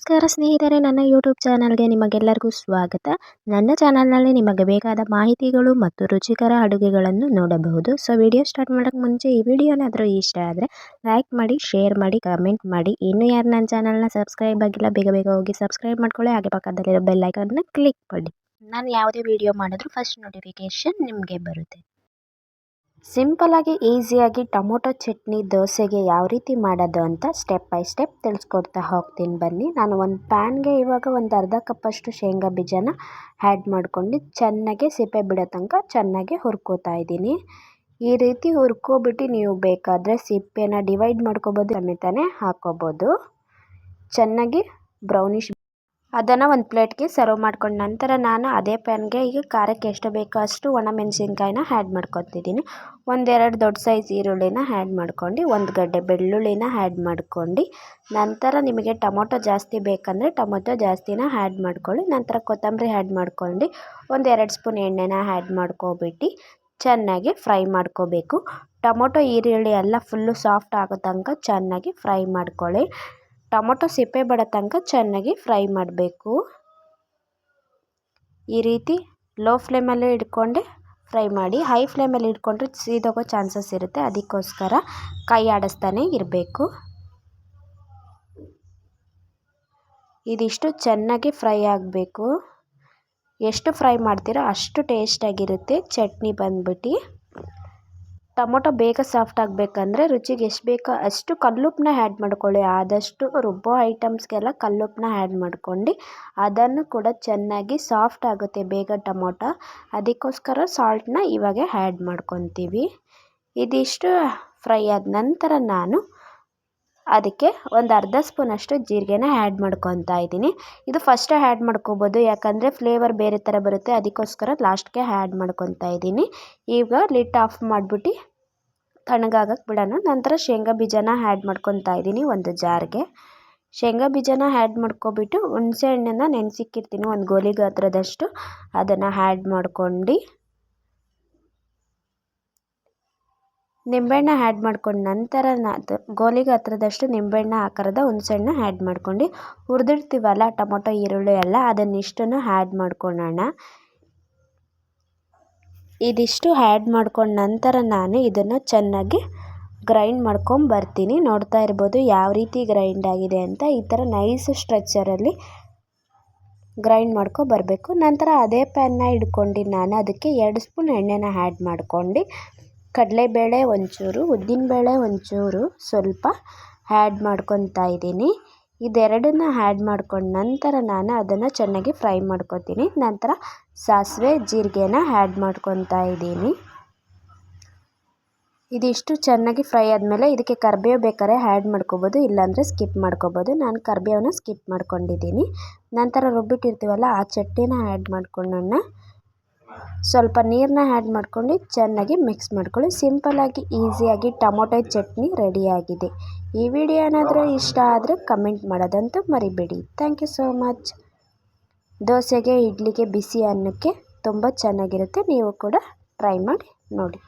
ನಮಸ್ಕಾರ ಸ್ನೇಹಿತರೆ, ನನ್ನ ಯೂಟ್ಯೂಬ್ ಚಾನಲ್ಗೆ ನಿಮಗೆಲ್ಲರಿಗೂ ಸ್ವಾಗತ. ನನ್ನ ಚಾನಲ್ನಲ್ಲಿ ನಿಮಗೆ ಬೇಕಾದ ಮಾಹಿತಿಗಳು ಮತ್ತು ರುಚಿಕರ ಅಡುಗೆಗಳನ್ನು ನೋಡಬಹುದು. ಸೊ ವಿಡಿಯೋ ಸ್ಟಾರ್ಟ್ ಮಾಡೋಕ್ಕೆ ಮುಂಚೆ ಈ ವಿಡಿಯೋನಾದರೂ ಇಷ್ಟ ಆದರೆ ಲೈಕ್ ಮಾಡಿ, ಶೇರ್ ಮಾಡಿ, ಕಮೆಂಟ್ ಮಾಡಿ. ಇನ್ನೂ ಯಾರು ನನ್ನ ಚಾನಲ್ನ ಸಬ್ಸ್ಕ್ರೈಬ್ ಆಗಿಲ್ಲ ಬೇಗ ಬೇಗ ಹೋಗಿ ಸಬ್ಸ್ಕ್ರೈಬ್ ಮಾಡ್ಕೊಳ್ಳಿ. ಹಾಗೆ ಪಕ್ಕದಲ್ಲಿರೋ ಬೆಲ್ ಐಕಾನ್ನ ಕ್ಲಿಕ್ ಮಾಡಿ. ನಾನು ಯಾವುದೇ ವಿಡಿಯೋ ಮಾಡಿದ್ರೂ ಫಸ್ಟ್ ನೋಟಿಫಿಕೇಷನ್ ನಿಮಗೆ ಬರುತ್ತೆ. ಸಿಂಪಲಾಗಿ ಈಸಿಯಾಗಿ ಟೊಮೊಟೊ ಚಟ್ನಿ ದೋಸೆಗೆ ಯಾವ ರೀತಿ ಮಾಡೋದು ಅಂತ ಸ್ಟೆಪ್ ಬೈ ಸ್ಟೆಪ್ ತಿಳಿಸ್ಕೊಡ್ತಾ ಹೋಗ್ತೀನಿ ಬನ್ನಿ. ನಾನು ಒಂದು ಪ್ಯಾನ್ಗೆ ಇವಾಗ ಒಂದು ಅರ್ಧ ಕಪ್ಪಷ್ಟು ಶೇಂಗಾ ಬೀಜನ ಆ್ಯಡ್ ಮಾಡ್ಕೊಂಡು ಚೆನ್ನಾಗಿ ಸಿಪ್ಪೆ ಬಿಡೋ ತನಕ ಚೆನ್ನಾಗಿ ಹುರ್ಕೋತಾ ಇದ್ದೀನಿ. ಈ ರೀತಿ ಹುರ್ಕೊಬಿಟ್ಟು ನೀವು ಬೇಕಾದರೆ ಸಿಪ್ಪೆನ ಡಿವೈಡ್ ಮಾಡ್ಕೋಬೋದು, ಸಮೇತನೇ ಹಾಕೋಬೋದು. ಚೆನ್ನಾಗಿ ಬ್ರೌನಿಷ್ ಅದನ್ನು ಒಂದು ಪ್ಲೇಟ್ಗೆ ಸರ್ವ್ ಮಾಡ್ಕೊಂಡು ನಂತರ ನಾನು ಅದೇ ಪ್ಯಾನ್ಗೆ ಈಗ ಖಾರಕ್ಕೆ ಎಷ್ಟು ಬೇಕೋ ಅಷ್ಟು ಒಣಮೆಣಸಿನ್ಕಾಯಿನ ಆ್ಯಡ್ ಮಾಡ್ಕೊತಿದ್ದೀನಿ. ಒಂದೆರಡು ದೊಡ್ಡ ಸೈಜ್ ಈರುಳ್ಳಿನ ಆ್ಯಡ್ ಮಾಡ್ಕೊಂಡು, ಒಂದು ಗಡ್ಡೆ ಬೆಳ್ಳುಳ್ಳಿನ ಆ್ಯಡ್ ಮಾಡ್ಕೊಂಡು, ನಂತರ ನಿಮಗೆ ಟೊಮೊಟೊ ಜಾಸ್ತಿ ಬೇಕಂದರೆ ಟೊಮೊಟೊ ಜಾಸ್ತಿನ ಆ್ಯಡ್ ಮಾಡ್ಕೊಳ್ಳಿ. ನಂತರ ಕೊತ್ತಂಬರಿ ಆ್ಯಡ್ ಮಾಡ್ಕೊಂಡು ಒಂದೆರಡು ಸ್ಪೂನ್ ಎಣ್ಣೆನ ಆ್ಯಡ್ ಮಾಡ್ಕೊಬಿಟ್ಟು ಚೆನ್ನಾಗಿ ಫ್ರೈ ಮಾಡ್ಕೋಬೇಕು. ಟೊಮೊಟೊ ಈರುಳ್ಳಿ ಎಲ್ಲ ಫುಲ್ಲು ಸಾಫ್ಟ್ ಆಗೋ ತನಕ ಚೆನ್ನಾಗಿ ಫ್ರೈ ಮಾಡ್ಕೊಳ್ಳಿ. ಟೊಮೊಟೊ ಸಿಪ್ಪೆ ಬಡೋ ತನಕ ಚೆನ್ನಾಗಿ ಫ್ರೈ ಮಾಡಬೇಕು. ಈ ರೀತಿ ಲೋ ಫ್ಲೇಮಲ್ಲೇ ಇಟ್ಕೊಂಡೆ ಫ್ರೈ ಮಾಡಿ. ಹೈ ಫ್ಲೇಮಲ್ಲಿ ಇಟ್ಕೊಂಡ್ರೆ ಸೀದೋಗೋ ಚಾನ್ಸಸ್ ಇರುತ್ತೆ, ಅದಕ್ಕೋಸ್ಕರ ಕೈ ಆಡಿಸ್ತಾನೆ ಇರಬೇಕು. ಇದಿಷ್ಟು ಚೆನ್ನಾಗಿ ಫ್ರೈ ಆಗಬೇಕು. ಎಷ್ಟು ಫ್ರೈ ಮಾಡ್ತೀರೋ ಅಷ್ಟು ಟೇಸ್ಟಾಗಿರುತ್ತೆ ಚಟ್ನಿ ಬಂದ್ಬಿಟ್ಟು. ಟೊಮೊಟೊ ಬೇಗ ಸಾಫ್ಟ್ ಆಗಬೇಕಂದ್ರೆ ರುಚಿಗೆ ಎಷ್ಟು ಬೇಕೋ ಅಷ್ಟು ಕಲ್ಲುಪ್ಪನ್ನ ಆ್ಯಡ್ ಮಾಡ್ಕೊಳ್ಳಿ. ಆದಷ್ಟು ರುಬ್ಬೋ ಐಟಮ್ಸ್ಗೆಲ್ಲ ಕಲ್ಲುಪ್ಪನ್ನ ಆ್ಯಡ್ ಮಾಡ್ಕೊಂಡು ಅದನ್ನು ಕೂಡ ಚೆನ್ನಾಗಿ ಸಾಫ್ಟ್ ಆಗುತ್ತೆ ಬೇಗ ಟೊಮೊಟೊ, ಅದಕ್ಕೋಸ್ಕರ ಸಾಲ್ಟನ್ನ ಇವಾಗ ಆ್ಯಡ್ ಮಾಡ್ಕೊತೀವಿ. ಇದಿಷ್ಟು ಫ್ರೈ ಆದ ನಂತರ ನಾನು ಅದಕ್ಕೆ ಒಂದು ಅರ್ಧ ಸ್ಪೂನಷ್ಟು ಜೀರಿಗೆನ ಆ್ಯಡ್ ಮಾಡ್ಕೊತಾ ಇದ್ದೀನಿ. ಇದು ಫಸ್ಟೇ ಆ್ಯಡ್ ಮಾಡ್ಕೋಬೋದು, ಯಾಕಂದರೆ ಫ್ಲೇವರ್ ಬೇರೆ ಥರ ಬರುತ್ತೆ, ಅದಕ್ಕೋಸ್ಕರ ಲಾಸ್ಟ್ಗೆ ಆ್ಯಡ್ ಮಾಡ್ಕೊತಾ ಇದ್ದೀನಿ. ಈಗ ಲಿಡ್ ಆಫ್ ಮಾಡಿಬಿಟ್ಟು ತಣ್ಣಗಾಗಕ್ಕೆ ಬಿಡೋಣ. ನಂತರ ಶೇಂಗಾ ಬೀಜನ ಆ್ಯಡ್ ಮಾಡ್ಕೊತಾ ಇದ್ದೀನಿ ಒಂದು ಜಾರ್ಗೆ. ಶೇಂಗಾ ಬೀಜನ ಆ್ಯಡ್ ಮಾಡ್ಕೊಬಿಟ್ಟು ಹುಣಸೆ ಹಣ್ಣನ್ನು ನೆನೆಸಿಕ್ಕಿರ್ತೀನಿ ಒಂದು ಗೋಲಿ ಗಾತ್ರದಷ್ಟು, ಅದನ್ನು ಆ್ಯಡ್ ಮಾಡ್ಕೊಂಡು ನಿಂಬೆಹಣ್ಣು ಆ್ಯಡ್ ಮಾಡ್ಕೊಂಡು ನಂತರ ಗೋಲಿ ಗಾತ್ರದಷ್ಟು ನಿಂಬೆಹಣ್ಣು ಆಕಾರದ ಹುಣಸೆಹಣ್ಣು ಆ್ಯಡ್ ಮಾಡ್ಕೊಂಡು ಹುರಿದಿರ್ತೀವಲ್ಲ ಟೊಮೊಟೊ ಈರುಳ್ಳಿ ಎಲ್ಲ ಅದನ್ನಿಷ್ಟನ್ನು ಆ್ಯಡ್ ಮಾಡ್ಕೊಳ್ಳೋಣ. ಇದಿಷ್ಟು ಆ್ಯಡ್ ಮಾಡ್ಕೊಂಡು ನಂತರ ನಾನು ಇದನ್ನು ಚೆನ್ನಾಗಿ ಗ್ರೈಂಡ್ ಮಾಡ್ಕೊಂಬರ್ತೀನಿ. ನೋಡ್ತಾ ಇರ್ಬೋದು ಯಾವ ರೀತಿ ಗ್ರೈಂಡ್ ಆಗಿದೆ ಅಂತ. ಈ ಥರ ನೈಸ್ ಸ್ಟ್ರಕ್ಚರಲ್ಲಿ ಗ್ರೈಂಡ್ ಬರಬೇಕು. ನಂತರ ಅದೇ ಪ್ಯಾನ್ನ ಇಟ್ಕೊಂಡು ನಾನು ಅದಕ್ಕೆ 2 ಸ್ಪೂನ್ ಎಣ್ಣೆನ ಆ್ಯಡ್ ಮಾಡ್ಕೊಂಡು ಕಡಲೆಬೇಳೆ ಒಂಚೂರು, ಉದ್ದಿನಬೇಳೆ ಒಂಚೂರು ಸ್ವಲ್ಪ ಆ್ಯಡ್ ಮಾಡ್ಕೊತಾ ಇದ್ದೀನಿ. ಇದೆರಡನ್ನ ಆ್ಯಡ್ ಮಾಡ್ಕೊಂಡು ನಂತರ ನಾನು ಅದನ್ನು ಚೆನ್ನಾಗಿ ಫ್ರೈ ಮಾಡ್ಕೊತೀನಿ. ನಂತರ ಸಾಸಿವೆ ಜೀರಿಗೆನ ಆ್ಯಡ್ ಮಾಡ್ಕೊತಾ ಇದ್ದೀನಿ. ಇದಿಷ್ಟು ಚೆನ್ನಾಗಿ ಫ್ರೈ ಆದಮೇಲೆ ಇದಕ್ಕೆ ಕರಿಬೇವು ಬೇಕಾದ್ರೆ ಆ್ಯಡ್ ಮಾಡ್ಕೋಬೋದು, ಇಲ್ಲಾಂದರೆ ಸ್ಕಿಪ್ ಮಾಡ್ಕೋಬೋದು. ನಾನು ಕರಿಬೇವನ್ನ ಸ್ಕಿಪ್ ಮಾಡ್ಕೊಂಡಿದ್ದೀನಿ. ನಂತರ ರುಬ್ಬಿಟ್ಟಿರ್ತೀವಲ್ಲ ಆ ಚಟ್ನಿನ ಆ್ಯಡ್ ಮಾಡ್ಕೊಳ್ಳೋಣ. ಸ್ವಲ್ಪ ನೀರನ್ನ ಆ್ಯಡ್ ಮಾಡ್ಕೊಂಡು ಚೆನ್ನಾಗಿ ಮಿಕ್ಸ್ ಮಾಡ್ಕೊಳ್ಳಿ. ಸಿಂಪಲ್ಲಾಗಿ ಈಸಿಯಾಗಿ ಟೊಮೊಟೊ ಚಟ್ನಿ ರೆಡಿಯಾಗಿದೆ. ಈ ವಿಡಿಯೋ ಏನಾದರೂ ಇಷ್ಟ ಆದರೆ ಕಮೆಂಟ್ ಮಾಡೋದಂತೂ ಮರಿಬೇಡಿ. Thank you so much. ದೋಸೆಗೆ, ಇಡ್ಲಿಗೆ, ಬಿಸಿ ಅನ್ನಕ್ಕೆ ತುಂಬ ಚೆನ್ನಾಗಿರುತ್ತೆ. ನೀವು ಕೂಡ ಟ್ರೈ ಮಾಡಿ ನೋಡಿ.